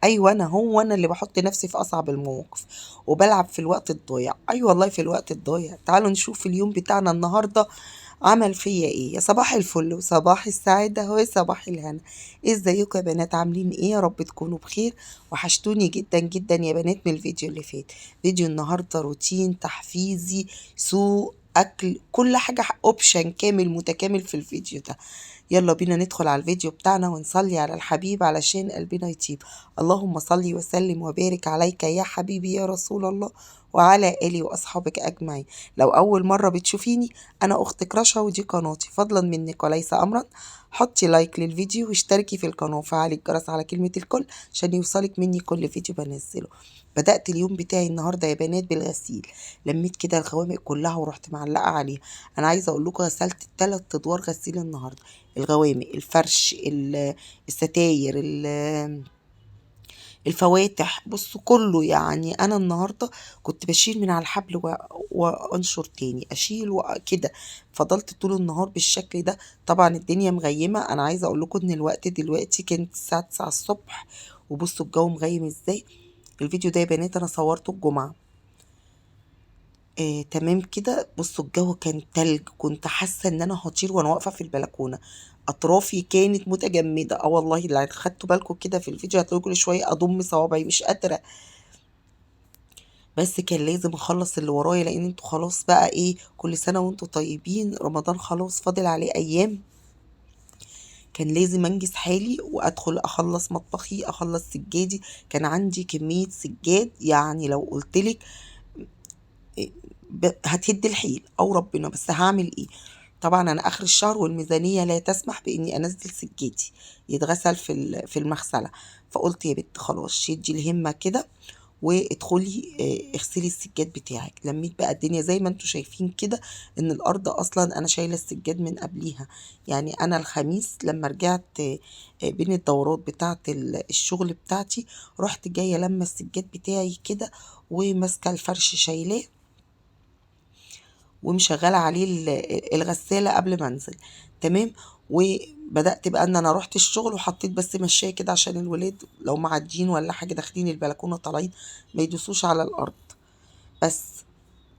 ايوه انا اللي بحط نفسي في اصعب المواقف وبلعب في الوقت الضايع. ايوه والله في الوقت الضايع. تعالوا نشوف اليوم بتاعنا النهارده عمل فيا ايه. يا صباح الفل وصباح السعادة وصباح الهنا. ازيكم يا بنات؟ عاملين ايه؟ يا رب تكونوا بخير. وحشتوني جدا جدا يا بنات من الفيديو اللي فات. فيديو النهارده روتين تحفيزي، سوق اكل، كل حاجة اوبشن كامل متكامل في الفيديو ده. يلا بينا ندخل على الفيديو بتاعنا ونصلي على الحبيب علشان قلبنا يطيب. اللهم صلي وسلم وبارك عليك يا حبيبي يا رسول الله وعلى آله وأصحابك أجمعين. لو أول مرة بتشوفيني، أنا أختك رشا ودي قناتي، فضلا منك وليس أمرا. حطي لايك للفيديو واشتركي في القناة وفعلي الجرس على كلمة الكل عشان يوصلك مني كل فيديو بنزله. بدأت اليوم بتاعي النهاردة يا بنات بالغسيل. لميت كده الغوامق كلها ورحت معلقة عليها. أنا عايزة أقول لكم غسلت 3 أدوار غسيل النهاردة. الغوامق، الفرش، الستاير، الفواتح، بصوا كله. يعني انا النهارده كنت بشيل من على الحبل وانشر تاني، اشيل وكده. فضلت طول النهار بالشكل ده. طبعا الدنيا مغيمه. انا عايزه اقول لكم ان الوقت دلوقتي كانت الساعه 9 الصبح وبصوا الجو مغيم ازاي. الفيديو ده يا بنات انا صورته الجمعه. تمام كده. بصوا الجو كان تلج، كنت حاسه ان انا هطير وانا واقفه في البلكونه. اطرافي كانت متجمده. اه والله اللي خدتوا بالكم كده في الفيديو هتلاقوا كل شويه اضم صوابعي مش قادره. بس كان لازم اخلص اللي ورايا لان انتوا خلاص بقى ايه، كل سنه وانتوا طيبين، رمضان خلاص فاضل عليه ايام. كان لازم انجز حالي وادخل اخلص مطبخي، اخلص سجادي. كان عندي كميه سجاد يعني لو قلتلك هتهد الحيل او ربنا. بس هعمل ايه؟ طبعا انا اخر الشهر والميزانيه لا تسمح باني انزل سجادي يتغسل في المغسله. فقلت يا بت خلاص شدي الهمه كده وادخلي اغسلي السجاد بتاعك. لميت بقى الدنيا زي ما انتوا شايفين كده ان الارض اصلا انا شايله السجاد من قبليها. يعني انا الخميس لما رجعت بين الدورات بتاعه الشغل بتاعتي، رحت جايه لما السجاد بتاعي كده وماسكه الفرش شايلاه ومشغله عليه الغساله قبل ما انزل. تمام. وبدات بقى ان انا رحت الشغل وحطيت بس مشايه كده عشان الولاد لو معديين ولا حاجه داخلين البلكونه طالعين ما يدوسوش على الارض. بس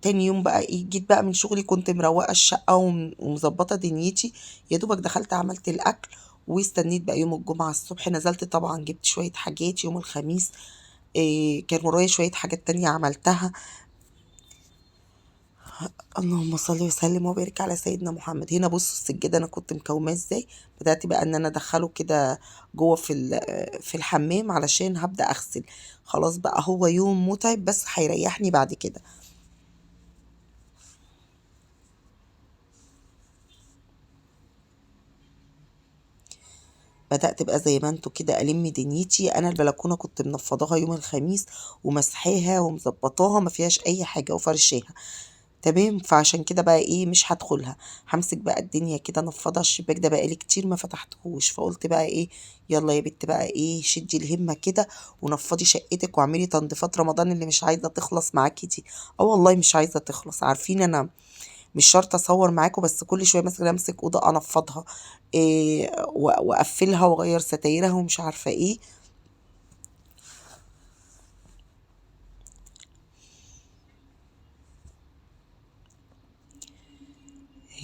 تاني يوم بقى ايه، جيت بقى من شغلي كنت مروقه الشقه ومظبطه دنيتي. يا دوبك دخلت عملت الاكل واستنيت بقى يوم الجمعه الصبح. نزلت طبعا جبت شويه حاجات يوم الخميس. إيه كان ورايا شويه حاجات تانية عملتها. اللهم صل وسلم وبارك على سيدنا محمد. هنا بصوا السجادة انا كنت مكوماه ازاي. بدأت بقى ان انا ادخله كده جوه في الحمام علشان هبدأ اغسل. خلاص بقى هو يوم متعب بس هيريحني بعد كده. بدأت بقى زي ما انتوا كده ألم دنيتي. أنا البلكونة كنت منفضاها يوم الخميس ومسحاها ومظبطاها ما فيهاش أي حاجة وفرشاها. تمام. فعشان كده بقى ايه مش هدخلها. همسك بقى الدنيا كده نفضها. الشباك ده بقالي كتير ما فتحتهوش فقلت بقى ايه، يلا يا بت بقى ايه شدي الهمة كده ونفضي شقتك واعملي تنظيفات رمضان اللي مش عايزة تخلص معاكي دي. اه والله مش عايزة تخلص. عارفين انا مش شرط اصور معاكم بس كل شوية مثلا امسك اوضة انفضها إيه واقفلها واغير ستايرها ومش عارفة ايه.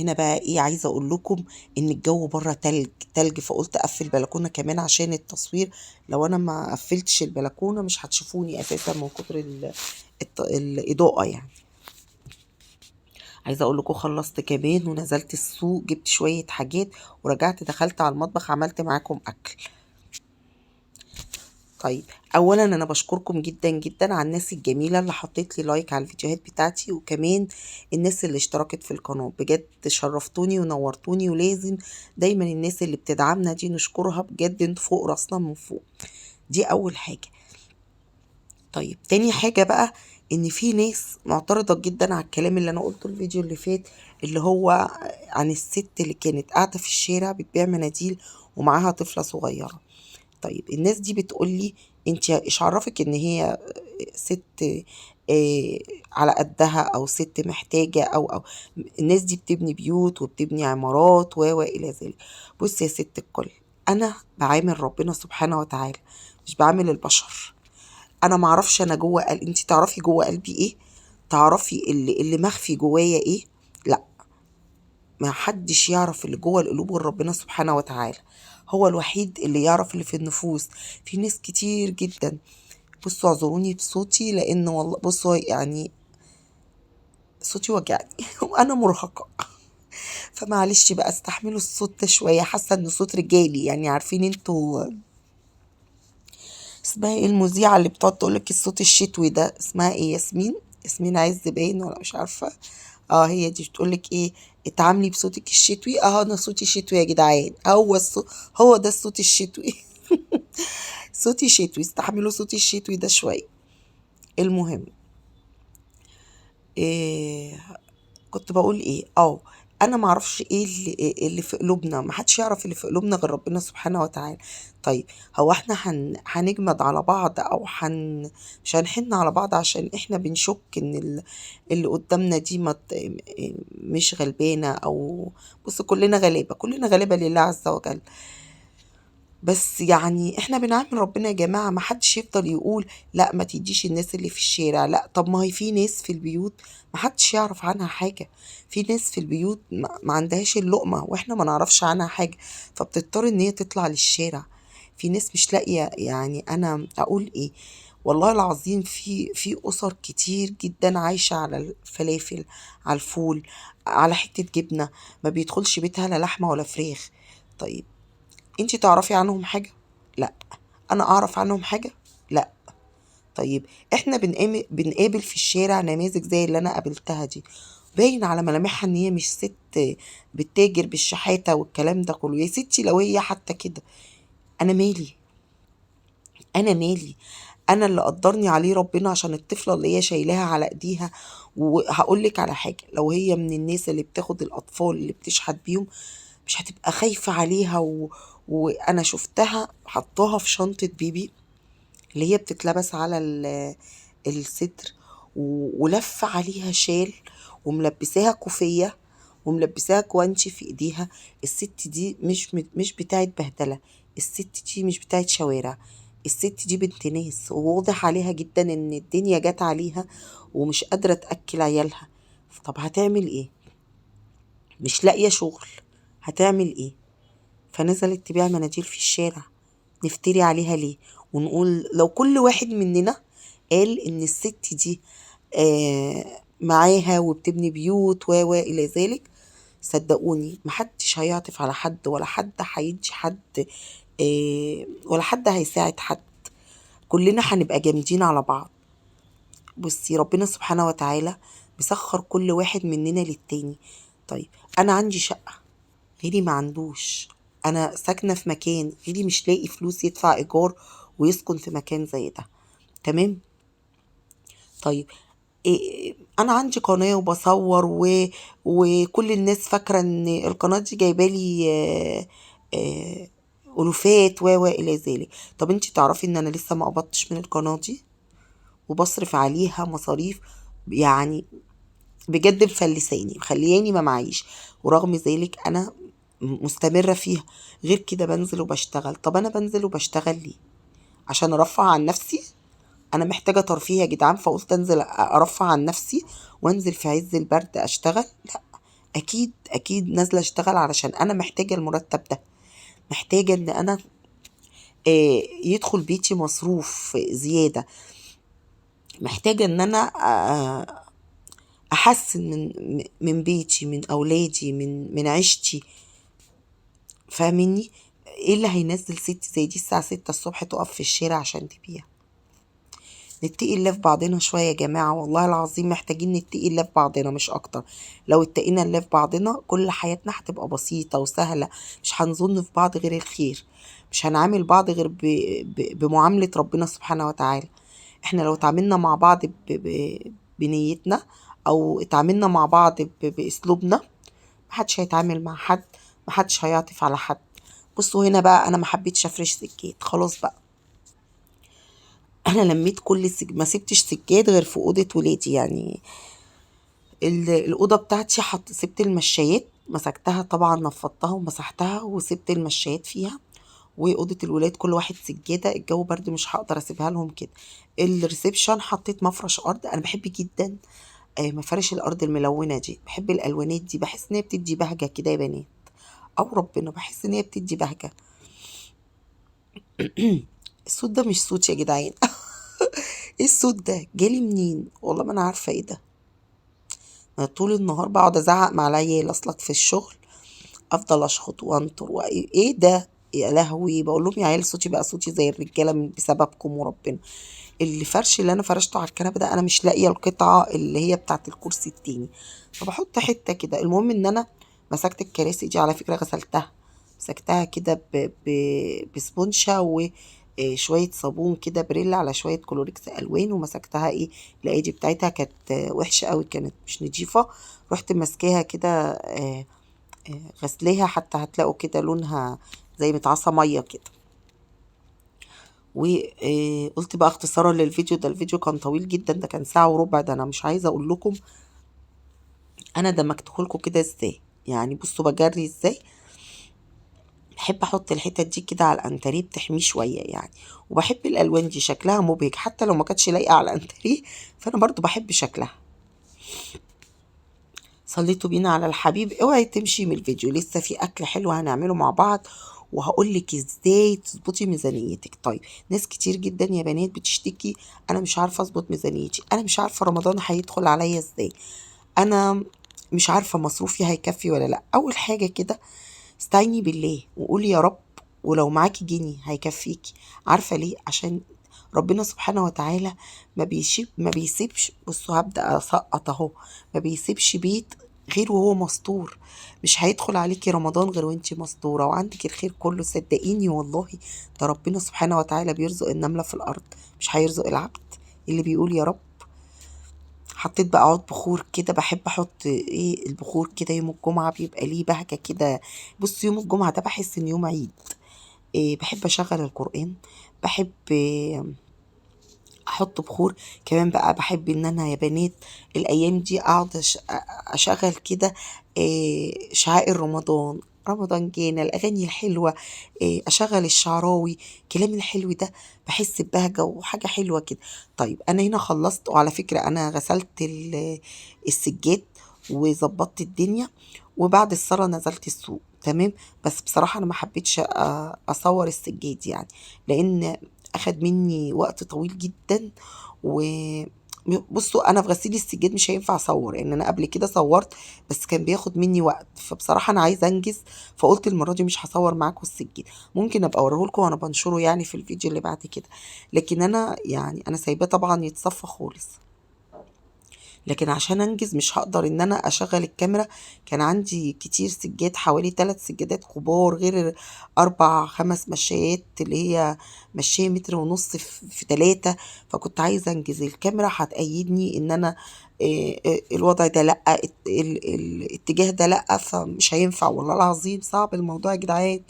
هنا بقى ايه عايزه اقول لكم ان الجو بره تلج تلج. فقلت اقفل البلكونه كمان عشان التصوير. لو انا ما قفلتش البلكونه مش هتشوفوني اساسا من كتر الاضاءه يعني. عايزه اقول لكم خلصت كمان ونزلت السوق جبت شويه حاجات ورجعت دخلت على المطبخ عملت معاكم اكل. طيب اولا انا بشكركم جدا جدا على الناس الجميله اللي حطيت لي لايك على الفيديوهات بتاعتي وكمان الناس اللي اشتركت في القناه. بجد شرفتوني ونورتوني ولازم دايما الناس اللي بتدعمنا دي نشكرها بجد. انتوا فوق راسنا من فوق. دي اول حاجه. طيب تاني حاجه بقى ان في ناس معترضه جدا على الكلام اللي انا قلته الفيديو اللي فات اللي هو عن الست اللي كانت قاعده في الشارع بتبيع مناديل ومعاها طفله صغيره. طيب الناس دي بتقول لي انت ايش عرفك ان هي ست آه، على قدها او ست محتاجة او الناس دي بتبني بيوت وبتبني عمارات و الى ذلك. بص يا ست الكل، انا بعامل ربنا سبحانه وتعالى مش بعامل البشر. انا معرفش انا جوه انتي تعرفي جوه قلبي ايه؟ تعرفي اللي مخفي جوايا ايه؟ لا، ما حدش يعرف اللي جوه القلوب غير ربنا سبحانه وتعالى. هو الوحيد اللي يعرف اللي في النفوس. في ناس كتير جدا، بصوا اعذروني بصوتي لان والله بصوا يعني صوتي وجعني وانا مرهقه، فمعلش بقى استحملوا الصوت ده شويه. حاسه ان صوت رجالي، يعني عارفين انتوا اسمها ايه المذيعه اللي بتقعد تقولك الصوت الشتوي ده؟ اسمها ايه؟ ياسمين عز باين ولا مش عارفه. اه هي دي بتقولك ايه، اتعاملي بصوتك الشتوي. اه انا صوتي شتوي يا جدعان، هو ده الصوت الشتوي صوتي شتوي، استحملوا صوتي الشتوي ده شويه. المهم، إيه كنت بقول ايه؟ انا ما اعرفش ايه اللي في قلوبنا. ما حدش يعرف اللي في قلوبنا غير ربنا سبحانه وتعالى. طيب، هو احنا هنجمد على بعض او مش هنحن على بعض عشان احنا بنشك ان اللي قدامنا دي مش غلبانه؟ او بص، كلنا غلابه، كلنا غلابه لله عز وجل. بس يعني احنا بنعامل ربنا يا جماعة. ما حدش يفضل يقول لا ما تديش الناس اللي في الشارع. لا، طب ما هي في ناس في البيوت ما حدش يعرف عنها حاجة. في ناس في البيوت ما عندهاش اللقمة واحنا ما نعرفش عنها حاجة، فبتضطر ان هي تطلع للشارع. في ناس مش لاقية، يعني انا اقول ايه، والله العظيم في اسر كتير جدا عايشة على الفلافل، على الفول، على حتة جبنة، ما بيدخلش بيتها لا لحمة ولا فراخ. طيب، انتي تعرفي عنهم حاجة؟ لا. انا اعرف عنهم حاجة؟ لا. طيب، احنا بنقابل في الشارع نماذج زي اللي انا قابلتها دي، باين على ملامحها ان هي مش ست بتتاجر بالشحاتة والكلام ده كله. يا ستي لو هي حتى كده، انا مالي؟ انا مالي؟ انا اللي قدرني عليه ربنا عشان الطفلة اللي هي شايلاها على ايديها. وهقولك على حاجة، لو هي من الناس اللي بتاخد الاطفال اللي بتشحت بيهم، مش هتبقى خايفة عليها وأنا شفتها حطاها في شنطة بيبي اللي هي بتتلبس على الصدر، ولف عليها شال، وملبساها كوفية، وملبساها جوانتي في ايديها. الست دي مش بتاعت بهدلة، الست دي مش بتاعت شوارع، الست دي بنت ناس، وواضح عليها جدا ان الدنيا جت عليها ومش قادرة تأكل عيالها. طب هتعمل ايه؟ مش لاقية شغل، هتعمل ايه؟ فنزلت تبيع مناديل في الشارع. نفتري عليها ليه؟ ونقول لو كل واحد مننا قال ان الست دي معاها وبتبني بيوت الى ذلك، صدقوني محدش هيعطف على حد، ولا حد هيدي حد، ولا حد هيساعد حد. كلنا هنبقى جامدين على بعض. بصي، ربنا سبحانه وتعالى مسخر كل واحد مننا للتاني. طيب، انا عندي شقة، غيري ما عندوش. انا ساكنه في مكان، غيري مش لاقي فلوس يدفع ايجار ويسكن في مكان زي ده. تمام. طيب، انا عندي قناه وبصور وكل الناس فاكره ان القناه دي جايبالي آه، الوفات الى ذلك. طب انتي تعرفي ان انا لسه ما قبضتش من القناه دي، وبصرف عليها مصاريف يعني بجد مفلساني، مخلياني ما معيش، ورغم ذلك انا مستمرة فيها. غير كده بنزل وبشتغل. طب انا بنزل وبشتغل ليه؟ عشان ارفع عن نفسي؟ انا محتاجة ترفيه يا جدعان، فقلت انزل ارفع عن نفسي وانزل في عز البرد اشتغل؟ لا، اكيد اكيد نازلة اشتغل علشان انا محتاجة المرتب ده، محتاجة ان انا يدخل بيتي مصروف زيادة، محتاجة ان انا احسن من بيتي، من اولادي، من عيشتي. فاهميني؟ ايه اللي هينزل ست زي دي الساعة 6 الصبح تقف في الشارع عشان تبيع؟ نتقي الله في بعضنا شوية يا جماعة، والله العظيم محتاجين نتقي الله في بعضنا مش أكتر. لو اتقينا الله في بعضنا كل حياتنا هتبقى بسيطة وسهلة. مش هنظن في بعض غير الخير، مش هنعامل بعض غير بمعاملة ربنا سبحانه وتعالى. احنا لو اتعاملنا مع بعض بنيتنا، أو اتعاملنا مع بعض بأسلوبنا، محدش هيتعامل مع حد، محدش هيعطف على حد. بصوا هنا بقى، انا ما حبيتش افرش سجاد خلاص بقى. انا لميت كل ما سبتش سجاد غير في اوضه ولادي، يعني الاوضه بتاعتي سبت المشايات، مسكتها طبعا، نفضتها ومسحتها وسبت المشايات فيها، واوضه الولاد كل واحد سجاده، الجو برد مش هقدر اسيبها لهم كده. الريسبشن حطيت مفرش ارض، انا بحب جدا مفارش الارض الملونه دي، بحب الالوانات دي، بحس ان هي بتدي بهجه كده يا بنات، او ربنا بحس ان هي بتدي بهجه. الصوت ده مش صوت يا جدعان. ايه الصوت ده جالي منين؟ والله ما انا عارفه ايه ده. انا طول النهار بقعد ازعق مع العيال اصلك في الشغل، افضل اشخط وانطر وايه ايه ده يا لهوي. بقول لهم يا عيال صوتي بقى صوتي زي الرجاله بسببكم وربنا. الفرش اللي انا فرشته على الكنبه ده انا مش لاقيه القطعه اللي هي بتاعه الكرسي التاني، فبحط حته كده. المهم ان انا مسكت الكراسي دي على فكره غسلتها، مسكتها كده بسبونشة وشوية صابون كده بريل على شوية كلوريكس ألوان، ومسكتها الأيدي بتاعتها كانت وحشة قوي، كانت مش نضيفة. رحت ماسكاها كده غسلاها، حتى هتلاقوا كده لونها زي متعصى مية كده. وقلت بقى اختصارا للفيديو ده، الفيديو كان طويل جدا، ده كان ساعة وربع، ده انا مش عايزة اقول لكم انا دمجته لكم كده ازاي. يعني بصوا بجري ازاي، بحب احط الحتت دي كده على الانتريه بتحميه شوية يعني. وبحب الالوان دي شكلها مبهج، حتى لو ما كانتش لايقة على الانتريه فانا برضو بحب شكلها. صليتوا بينا على الحبيب. اوعي تمشي من الفيديو، لسه في اكل حلو هنعمله مع بعض، وهقولك ازاي تظبطي ميزانيتك. طيب ناس كتير جدا يا بنات بتشتكي انا مش عارفه اظبط ميزانيتي، انا مش عارفه رمضان هيدخل عليا ازاي، انا مش عارفه مصروفي هيكفي ولا لا. اول حاجه كده استعيني بالله وقولي يا رب، ولو معاكي جنيه هيكفيكي. عارفه ليه؟ عشان ربنا سبحانه وتعالى ما بيسيبش. بصوا هبدأ أسقط أهو، ما بيسيبش بيت غير وهو مستور. مش هيدخل عليكي رمضان غير وانتي مستورة وعندك الخير كله، صدقيني والله. ده ربنا سبحانه وتعالى بيرزق النملة في الأرض، مش هيرزق العبد اللي بيقول يا رب. حطيت بقى عود بخور كده، بحب احط البخور كده يوم الجمعة، بيبقى ليه بهجة كده. بص يوم الجمعة ده بحس ان يوم عيد. بحب اشغل القرآن، بحب احط بخور كمان. بقى بحب ان انا يا بنات الايام دي اقعد اشغل كده شعائر رمضان. رمضان جينا، الاغاني الحلوه، اشغل الشعراوي، الكلام الحلو ده، بحس ببهجه وحاجه حلوه كده. طيب انا هنا خلصت، وعلى فكره انا غسلت السجاد وظبطت الدنيا، وبعد الصلاه نزلت السوق تمام. بس بصراحه انا ما حبيتش اصور السجاد يعني، لان اخد مني وقت طويل جدا. و بصوا انا في غسيل السجاد مش هينفع اصور، ان انا قبل كده صورت بس كان بياخد مني وقت، فبصراحه انا عايزه انجز. فقلت المره دي مش هصور معاكم السجاد، ممكن ابقى اوريه لكم وانا بنشره يعني في الفيديو اللي بعد كده. لكن انا يعني انا سايباه طبعا يتصفى خالص، لكن عشان انجز مش هقدر ان انا اشغل الكاميرا. كان عندي كتير سجاد، حوالي 3 سجادات كبار، غير 4 5 مشايات اللي هي مشاية متر ونص في 3. فكنت عايزة انجز، الكاميرا هتأيدني ان انا الوضع ده لأ، الاتجاه ده لأ، فمش هينفع والله العظيم، صعب الموضوع يا جدعان.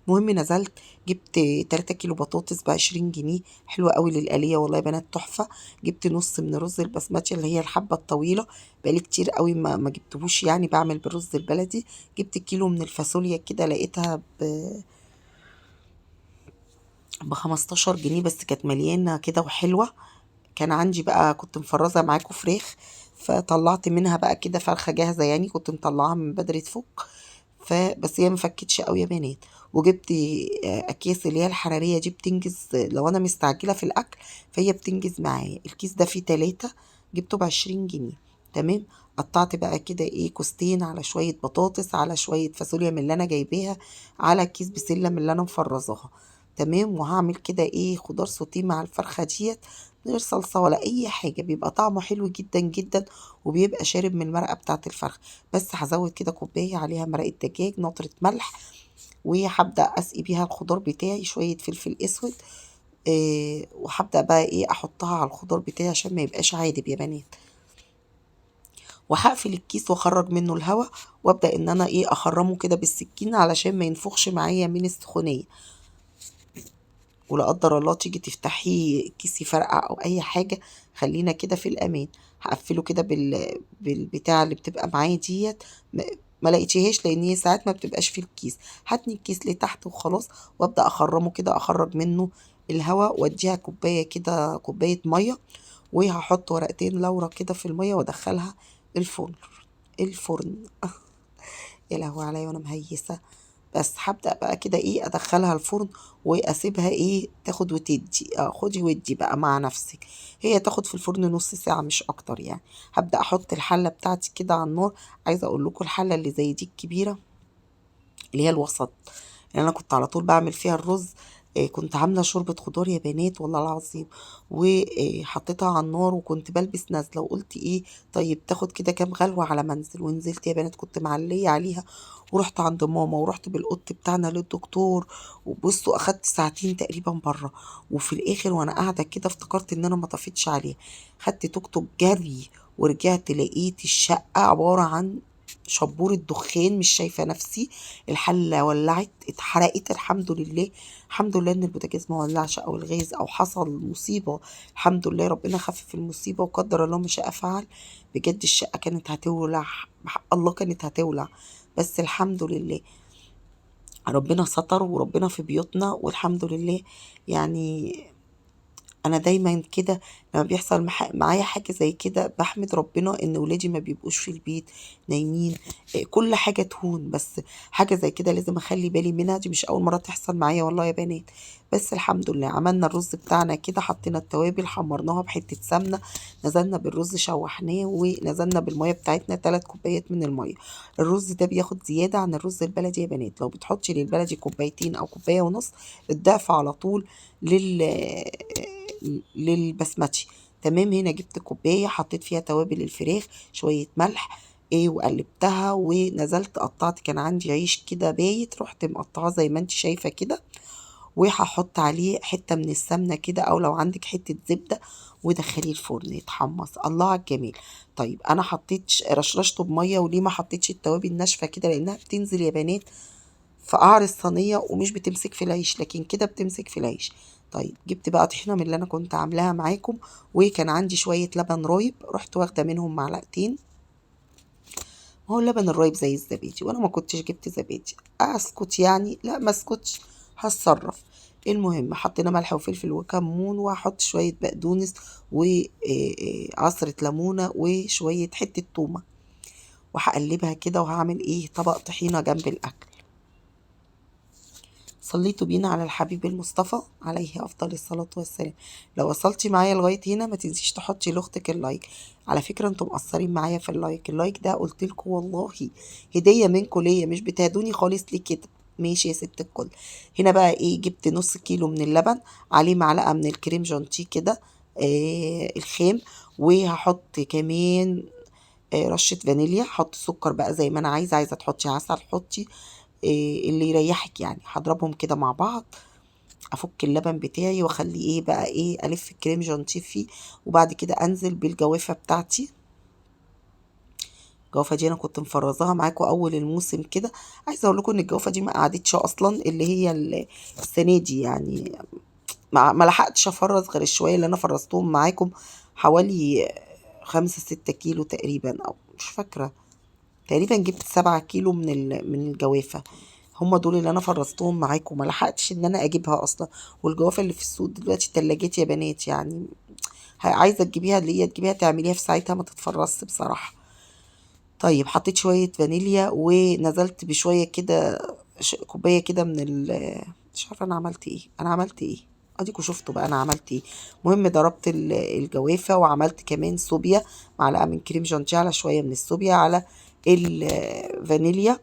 المهم نزلت جبت 3 كيلو بطاطس ب20 جنيه، حلوة قوي للقلية والله يا بنات تحفة. جبت نص من رز البسمتي اللي هي الحبة الطويلة، بقالي كتير قوي ما جبتهوش يعني، بعمل بالرز البلدي. جبت كيلو من الفاصوليا كده، لقيتها ب15 جنيه، بس كانت مليانة كده وحلوة. كان عندي بقى كنت مفرزة معاكم فراخ، فطلعت منها بقى كده فرخة جاهزة يعني، كنت مطلعاها من بدري تفك. فبس هي مفكتش قوي يا بنات. وجبت اكياس اللي هي الحرارية دي، بتنجز لو انا مستعجلة في الاكل، فهي بتنجز معايا. الكيس ده فيه 3، جبته ب20 جنيه تمام. قطعت بقى كده كوستين، على شوية بطاطس، على شوية فاصوليا من اللي انا جايباها، على كيس بسلة من اللي انا مفرزاها تمام. وهعمل كده خضار سوتيه مع الفرخة ديت، من غير صلصة ولا أي حاجة، بيبقى طعمه حلو جدا جدا، وبيبقى شارب من المرقة بتاعة الفرخ. بس هزود كده كوباية عليها مرقة دجاج، نقطة ملح، وهبدأ أسقي بيها الخضار بتاعي، شوية فلفل أسود. وهبدأ بقى أحطها على الخضار بتاعي عشان ما يبقاش عادب يا بنات. وهقفل الكيس واخرج منه الهواء، وابدا ان انا اخرمه كده بالسكينه علشان ما ينفخش معايا من السخونيه، ولا قدر الله تيجي تفتحي الكيس يفرقع او اي حاجه. خلينا كده في الامان. هقفله كده بالبتاع اللي بتبقى معايا ديت، ما لقيتيهاش لان هي ساعات ما بتبقاش في الكيس، هاتني الكيس لتحت وخلاص، وابدا اخرمه كده، اخرج منه الهواء، واديها كوبايه كده، كوبايه ميه، وهحط ورقتين لورا كده في الميه وادخلها الفرن. الفرن يا لهوي عليا وانا مهيسه. بس هبدأ بقى كده ايه ادخلها الفرن، واسيبها ايه تاخد وتدي، خدي ودي بقى مع نفسك. هي تاخد في الفرن نص ساعة مش اكتر يعني. هبدأ احط الحلة بتاعتي كده على النار. عايزة اقول لكم الحلة اللي زي دي الكبيرة، اللي هي الوسط، اللي انا كنت على طول بعمل فيها الرز، كنت عامله شوربه خضار يا بنات والله العظيم، وحطيتها على النار، وكنت بلبس نازله، وقلت ايه طيب تاخد كده كام غلوه على منزل، ونزلت يا بنات كنت معليه عليها، ورحت عند ماما، ورحت بالقط بتاعنا للدكتور، وبصوا اخدت ساعتين تقريبا بره، وفي الاخر وانا قاعده كده افتكرت ان انا ما طفيتش عليها، خدت توك توك جري، ورجعت لقيت الشقه عباره عن شبورة دخان، مش شايفة نفسي. الحلة ولعت، اتحرقت، الحمد لله. الحمد لله ان البوتاجاز ما ولعش او الغاز او حصل مصيبة. الحمد لله ربنا خفف المصيبة وقدر الله ما شاء فعل. بجد الشقة كانت هتولع، بحق الله كانت هتولع، بس الحمد لله ربنا ستر، وربنا في بيوتنا والحمد لله. يعني انا دايما كده لما بيحصل معايا حاجه زي كده بحمد ربنا ان ولادي ما بيبقوش في البيت نايمين، كل حاجه تهون، بس حاجه زي كده لازم اخلي بالي منها، دي مش اول مره تحصل معايا والله يا بنات. بس الحمد لله عملنا الرز بتاعنا كده، حطينا التوابل، حمرناها بحته سمنه، نزلنا بالرز شوحناه، ونزلنا بالميه بتاعتنا 3 كوبايات من الميه. الرز ده بياخد زياده عن الرز البلدي يا بنات، لو بتحطي للبلدي كوبايتين او كوبايه ونص، الضعف على طول لل للبسمتي. تمام. هنا جبت كوباية حطيت فيها توابل الفراخ، شوية ملح، وقلبتها، ونزلت قطعت، كان عندي عيش كده بايت، رحت مقطعاه زي ما انت شايفة كده، وهحط عليه حتة من السمنة كده، او لو عندك حتة زبدة، ودخليه الفرن يتحمص. الله على الجميل. طيب انا حطيت رشرشته بمية، وليه ما حطيتش التوابل ناشفة كده، لانها بتنزل يا بنات في قعر الصينية ومش بتمسك في العيش، لكن كده بتمسك في العيش. طيب جبت بقى طحينة من اللي انا كنت عاملاها معاكم، وكان عندي شوية لبن رايب، رحت واخدة منهم معلقتين. ما هو اللبن الرايب زي الزبادي، وانا ما كنتش جبت زبادي، اسكت يعني؟ لا ما اسكتش، هتصرف. المهم حطينا ملح وفلفل وكمون، وهحط شوية بقدونس، وعصرة ليمونة، وشوية حتة تومة، وهقلبها كده، وهعمل ايه طبق طحينة جنب الاكل. صليتوا بينا على الحبيب المصطفى عليه أفضل الصلاة والسلام. لو وصلتي معايا لغاية هنا ما تنسيش تحطي لأختك اللايك. على فكرة انتم مقصرين معايا في اللايك، اللايك ده قلتلكوا والله هدية منكم ليا، مش بتهدوني خالص ليه كده. ماشي يا ست الكل. هنا بقى ايه، جبت نص كيلو من اللبن، عليه معلقة من الكريم جانتيه كده، الخام، وهحط كمان رشة فانيليا، حط سكر بقى زي ما انا عايزة، عايزة تحطي عسل حطي، اللي يريحك يعني. هضربهم كده مع بعض، افك اللبن بتاعي واخليه ايه بقى، ايه الف الكريم جانتيه فيه، وبعد كده انزل بالجوافه بتاعتي. الجوافه دي انا كنت مفرزاها معاكم اول الموسم كده. عايزه اقول لكم ان الجوافه دي ما قعدتش اصلا، اللي هي السنه دي يعني، ما لحقتش افرز غير الشويه اللي انا فرزتهم معاكم، حوالي 5 6 كيلو تقريبا، او مش فاكره، تقريبا جبت 7 كيلو من الجوافة. هما دول اللي انا فرستهم معاكم، ما لحقتش ان انا اجيبها اصلا. والجوافة اللي في السوق دلوقتي تلاجات يا بنات يعني، عايزة تجيبيها اللي هي تجيبيها تعمليها في ساعتها ما تتفرصش بصراحة. طيب حطيت شوية فانيليا، ونزلت بشوية كده، كوباية كده من مش عارفة انا عملت ايه، انا عملت ايه، اديكوا شفتوا بقى انا عملت ايه. المهم ضربت الجوافة، وعملت كمان صوبيا، معلقة من كريم جانتيه على شوية من الصوبيا على الفانيليا،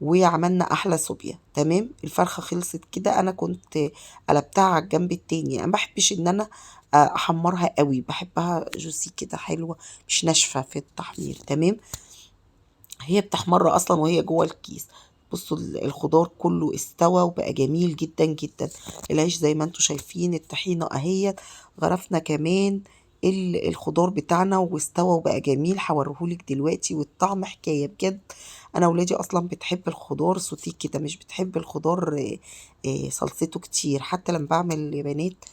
وعملنا احلى صوبيا. تمام. الفرخة خلصت كده، انا كنت قلبتها على الجنب التاني، انا ما بحبش ان انا احمرها قوي، بحبها جوسي كده حلوة، مش ناشفة في التحمير. تمام. هي بتحمر اصلا وهي جوه الكيس. بصوا الخضار كله استوى وبقى جميل جدا جدا. العيش زي ما انتم شايفين، الطحينة اهي، غرفنا كمان الخضار بتاعنا واستوى وبقى جميل، هوريهولك دلوقتي، والطعم حكاية بجد. انا ولادي اصلا بتحب الخضار سوتيه كده، مش بتحب الخضار صلصته كتير. حتى لما بعمل يا بنات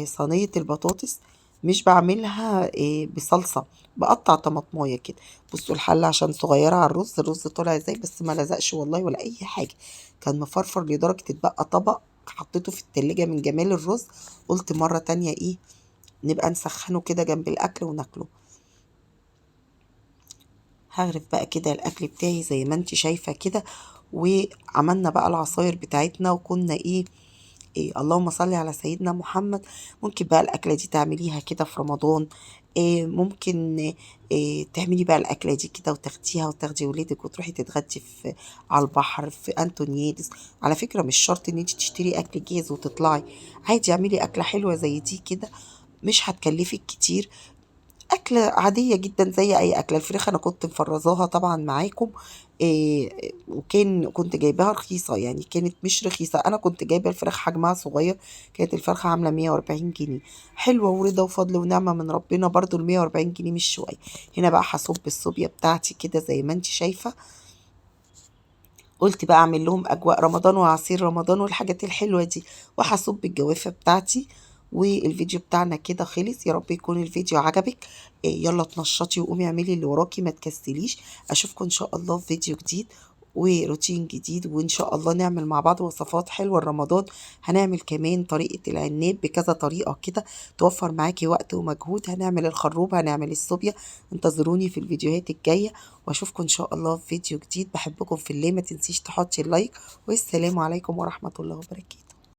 صينية البطاطس، مش بعملها بصلصة، بقطع طماطمايه كده. بصوا الحلة عشان صغيرة على الرز، الرز طلع ازاي بس ما لزقش والله ولا اي حاجة، كان مفرفر لدرجة اتبقى طبق حطيته في التلاجة من جمال الرز. قلت مرة تانية نبقى نسخنه كده جنب الاكل وناكله. هغرف بقى كده الاكل بتاعي زي ما انت شايفة كده. وعملنا بقى العصاير بتاعتنا وكنا اللهم صل على سيدنا محمد. ممكن بقى الأكلة دي تعمليها كده في رمضان. ممكن تعملي بقى الأكلة دي كده وتاخديها وتاخدي ولادك وتروحي تتغدي على البحر في أنتونيادس. على فكرة مش شرط إن انت تشتري أكل جاهز وتطلعي، عادي اعملي أكلة حلوة زي دي كده، مش هتكلفك كتير. أكلة عادية جدا زي أي أكلة. الفراخ أنا كنت مفرزاها طبعا معاكم، كنت جايباها رخيصة، يعني كانت مش رخيصة، أنا كنت جايبة الفراخ حجمها صغير، كانت الفرخة عاملة 140 جنيه. حلوة ورضا وفضل ونعمة من ربنا، برضو ال140 جنيه مش شوية. هنا بقى هصب الصوبيا بتاعتي كده زي ما انت شايفة. قلت بقى اعمل لهم اجواء رمضان وعصير رمضان والحاجات الحلوه دي، وهصب الجوافه بتاعتي. والفيديو بتاعنا كده خلص، يا رب يكون الفيديو عجبك. يلا تنشطي وقومي اعملي اللي وراكي ما تكسليش. اشوفكم ان شاء الله في فيديو جديد وروتين جديد، وان شاء الله نعمل مع بعض وصفات حلوه لرمضان. هنعمل كمان طريقه العناب بكذا طريقه كده توفر معاكي وقت ومجهود. هنعمل الخروب، هنعمل الصوبيا. انتظروني في الفيديوهات الجايه، واشوفكم ان شاء الله في فيديو جديد. بحبكم في الله، ما تنسيش تحطي اللايك. والسلام عليكم ورحمة الله وبركاته.